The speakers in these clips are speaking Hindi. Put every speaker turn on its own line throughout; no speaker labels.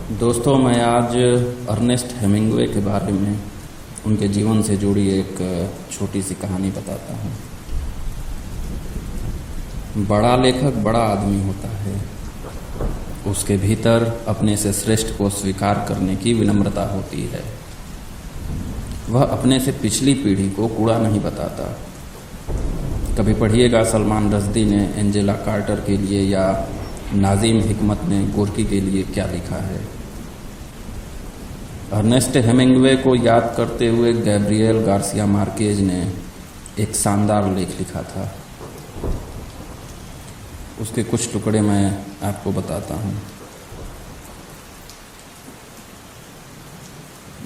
दोस्तों, मैं आज अर्नेस्ट हेमिंग्वे के बारे में उनके जीवन से जुड़ी एक छोटी सी कहानी बताता हूँ। बड़ा लेखक बड़ा आदमी होता है। उसके भीतर अपने से श्रेष्ठ को स्वीकार करने की विनम्रता होती है। वह अपने से पिछली पीढ़ी को कूड़ा नहीं बताता। कभी पढ़िएगा सलमान रश्दी ने एंजेला कार्टर के लिए या नाज़िम हिकमत ने गोर्की के लिए क्या लिखा है। अर्नेस्ट हेमिंग्वे को याद करते हुए गैब्रियल गार्सिया मार्केज ने एक शानदार लेख लिखा था। उसके कुछ टुकड़े मैं आपको बताता हूँ।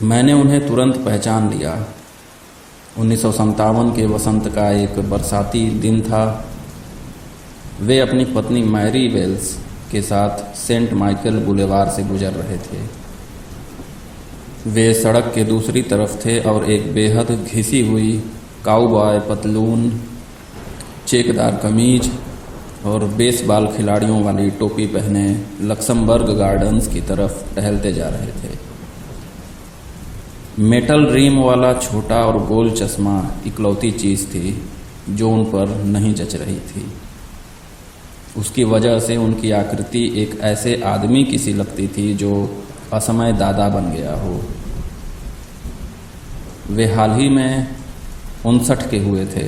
मैंने उन्हें तुरंत पहचान लिया। 1957 के वसंत का एक बरसाती दिन था। वे अपनी पत्नी मैरी वेल्स के साथ सेंट माइकल बुलेवार से गुजर रहे थे। वे सड़क के दूसरी तरफ थे और एक बेहद घिसी हुई काउबॉय पतलून, चेकदार कमीज और बेसबॉल खिलाड़ियों वाली टोपी पहने लक्समबर्ग गार्डन्स की तरफ टहलते जा रहे थे। मेटल रिम वाला छोटा और गोल चश्मा इकलौती चीज़ थी जो उन पर नहीं जच रही थी। उसकी वजह से उनकी आकृति एक ऐसे आदमी की सी लगती थी जो असमय दादा बन गया हो। वे हाल ही में 59 के हुए थे।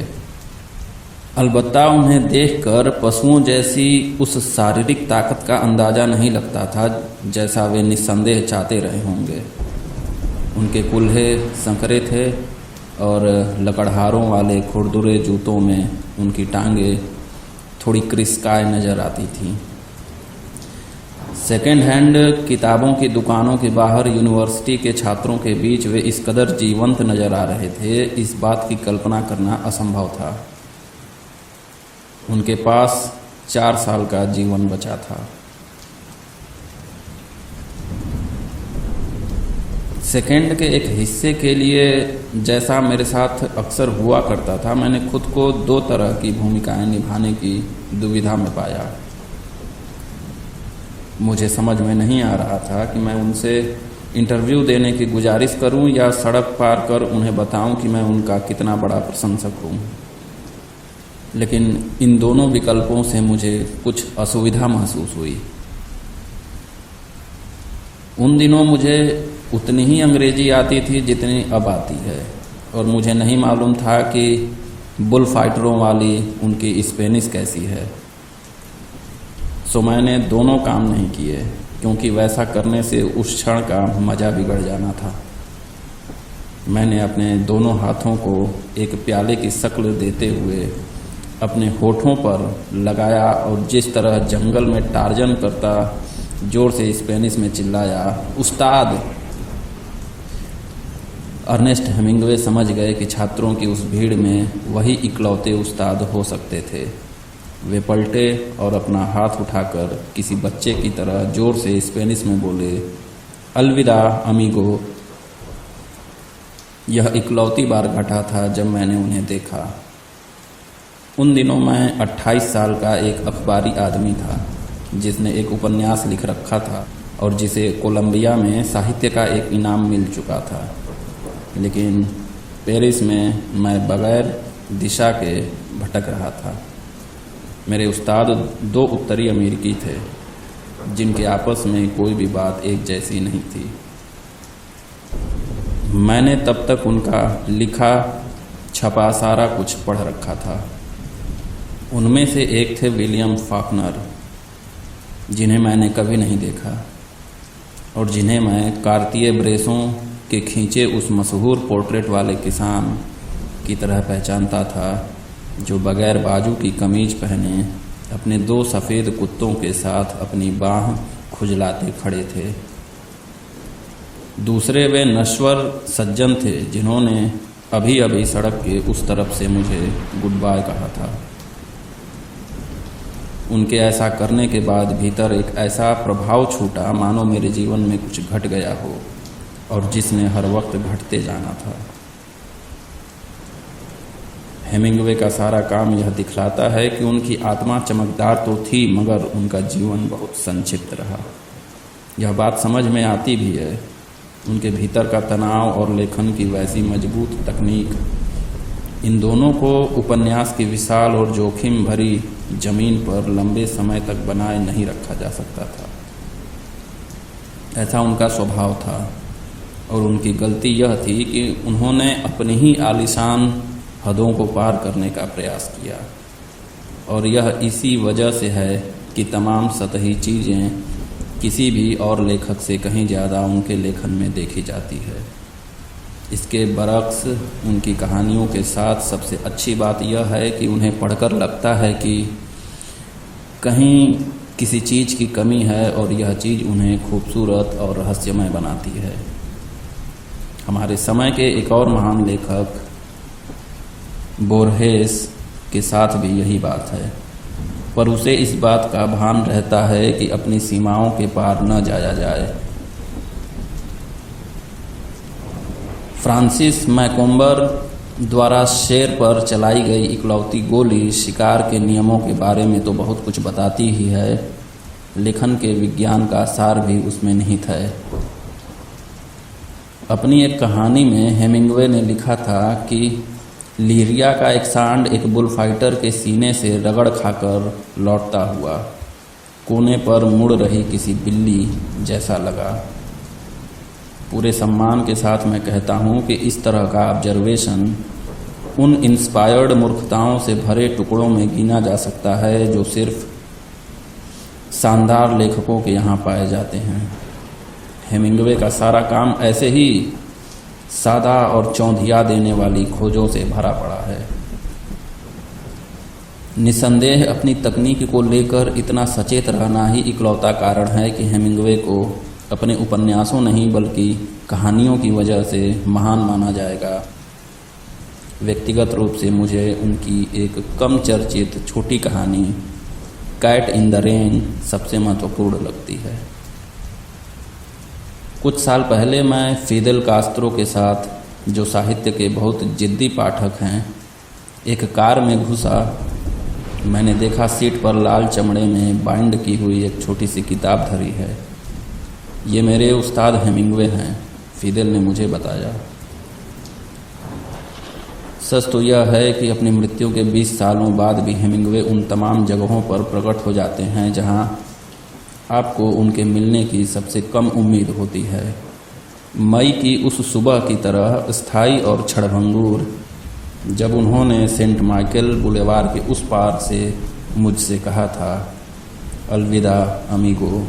अलबत्ता उन्हें देखकर पशुओं जैसी उस शारीरिक ताकत का अंदाजा नहीं लगता था जैसा वे निस्संदेह चाहते रहे होंगे। उनके कुल्हे संकरे थे और लकड़हारों वाले खुरदुरे जूतों में उनकी टांगें थोड़ी क्रिस्काए नजर आती थीं। सेकेंड हैंड किताबों की दुकानों के बाहर यूनिवर्सिटी के छात्रों के बीच वे इस कदर जीवंत नजर आ रहे थे, इस बात की कल्पना करना असंभव था। उनके पास 4 साल का जीवन बचा था। सेकेंड के एक हिस्से के लिए, जैसा मेरे साथ अक्सर हुआ करता था, मैंने खुद को 2 तरह की भूमिकाएं निभाने की दुविधा में पाया। मुझे समझ में नहीं आ रहा था कि मैं उनसे इंटरव्यू देने की गुजारिश करूं या सड़क पार कर उन्हें बताऊं कि मैं उनका कितना बड़ा प्रशंसक हूं। लेकिन इन दोनों विकल्पों से मुझे कुछ असुविधा महसूस हुई। उन दिनों मुझे उतनी ही अंग्रेजी आती थी जितनी अब आती है, और मुझे नहीं मालूम था कि बुल फाइटरों वाली उनकी स्पेनिश कैसी है। सो मैंने दोनों काम नहीं किए, क्योंकि वैसा करने से उस क्षण का मजा बिगड़ जाना था। मैंने अपने दोनों हाथों को एक प्याले की शक्ल देते हुए अपने होठों पर लगाया और जिस तरह जंगल में टार्जन करता जोर से स्पेनिश में चिल्लाया, उस्ताद! अर्नेस्ट हेमिंग्वे समझ गए कि छात्रों की उस भीड़ में वही इकलौते उस्ताद हो सकते थे। वे पलटे और अपना हाथ उठाकर किसी बच्चे की तरह जोर से स्पेनिश में बोले, अलविदा अमीगो। यह इकलौती बार घटा था जब मैंने उन्हें देखा। उन दिनों मैं 28 साल का एक अखबारी आदमी था जिसने एक उपन्यास लिख रखा था और जिसे कोलंबिया में साहित्य का एक इनाम मिल चुका था। लेकिन पेरिस में मैं बगैर दिशा के भटक रहा था। मेरे उस्ताद 2 उत्तरी अमेरिकी थे जिनके आपस में कोई भी बात एक जैसी नहीं थी। मैंने तब तक उनका लिखा छपा सारा कुछ पढ़ रखा था। उनमें से एक थे विलियम फॉकनर, जिन्हें मैंने कभी नहीं देखा और जिन्हें मैं कार्तिए ब्रेसों के खींचे उस मशहूर पोर्ट्रेट वाले किसान की तरह पहचानता था जो बगैर बाजू की कमीज पहने अपने 2 सफ़ेद कुत्तों के साथ अपनी बाह खुजलाते खड़े थे। दूसरे वे नश्वर सज्जन थे जिन्होंने अभी अभी सड़क के उस तरफ से मुझे गुड बाय कहा था। उनके ऐसा करने के बाद भीतर एक ऐसा प्रभाव छूटा मानो मेरे जीवन में कुछ घट गया हो और जिसने हर वक्त घटते जाना था। हेमिंग्वे का सारा काम यह दिखलाता है कि उनकी आत्मा चमकदार तो थी मगर उनका जीवन बहुत संक्षिप्त रहा। यह बात समझ में आती भी है। उनके भीतर का तनाव और लेखन की वैसी मजबूत तकनीक, इन दोनों को उपन्यास की विशाल और जोखिम भरी जमीन पर लंबे समय तक बनाए नहीं रखा जा सकता था। ऐसा उनका स्वभाव था और उनकी गलती यह थी कि उन्होंने अपनी ही आलीशान हदों को पार करने का प्रयास किया, और यह इसी वजह से है कि तमाम सतही चीज़ें किसी भी और लेखक से कहीं ज़्यादा उनके लेखन में देखी जाती है। इसके बरक्स उनकी कहानियों के साथ सबसे अच्छी बात यह है कि उन्हें पढ़कर लगता है कि कहीं किसी चीज़ की कमी है और यह चीज़ उन्हें खूबसूरत और रहस्यमय बनाती है। हमारे समय के एक और महान लेखक बोरहेस के साथ भी यही बात है, पर उसे इस बात का भान रहता है कि अपनी सीमाओं के पार न जाया जाए। फ्रांसिस मैकॉम्बर द्वारा शेर पर चलाई गई इकलौती गोली शिकार के नियमों के बारे में तो बहुत कुछ बताती ही है, लेखन के विज्ञान का सार भी उसमें निहित है। अपनी एक कहानी में हेमिंग्वे ने लिखा था कि लीरिया का एक सांड एक बुलफाइटर के सीने से रगड़ खाकर लौटता हुआ कोने पर मुड़ रही किसी बिल्ली जैसा लगा। पूरे सम्मान के साथ मैं कहता हूँ कि इस तरह का ऑब्जर्वेशन उन इंस्पायर्ड मूर्खताओं से भरे टुकड़ों में गिना जा सकता है जो सिर्फ शानदार लेखकों के यहाँ पाए जाते हैं। हेमिंग्वे का सारा काम ऐसे ही सादा और चौंधिया देने वाली खोजों से भरा पड़ा है। निसंदेह अपनी तकनीक को लेकर इतना सचेत रहना ही इकलौता कारण है कि हेमिंग्वे को अपने उपन्यासों नहीं बल्कि कहानियों की वजह से महान माना जाएगा। व्यक्तिगत रूप से मुझे उनकी एक कम चर्चित छोटी कहानी कैट इन द रेन सबसे महत्वपूर्ण लगती है। कुछ साल पहले मैं फिदेल कास्त्रो के साथ, जो साहित्य के बहुत जिद्दी पाठक हैं, एक कार में घुसा। मैंने देखा सीट पर लाल चमड़े में बाइंड की हुई एक छोटी सी किताब धरी है। ये मेरे उस्ताद हेमिंग्वे हैं, फिदेल ने मुझे बताया। सच तो यह है कि अपनी मृत्यु के 20 सालों बाद भी हेमिंग्वे उन तमाम जगहों पर प्रकट हो जाते हैं जहां आपको उनके मिलने की सबसे कम उम्मीद होती है। मई की उस सुबह की तरह स्थायी और क्षणभंगुर, जब उन्होंने सेंट माइकल बुलेवार के उस पार से मुझसे कहा था, अलविदा अमीगो।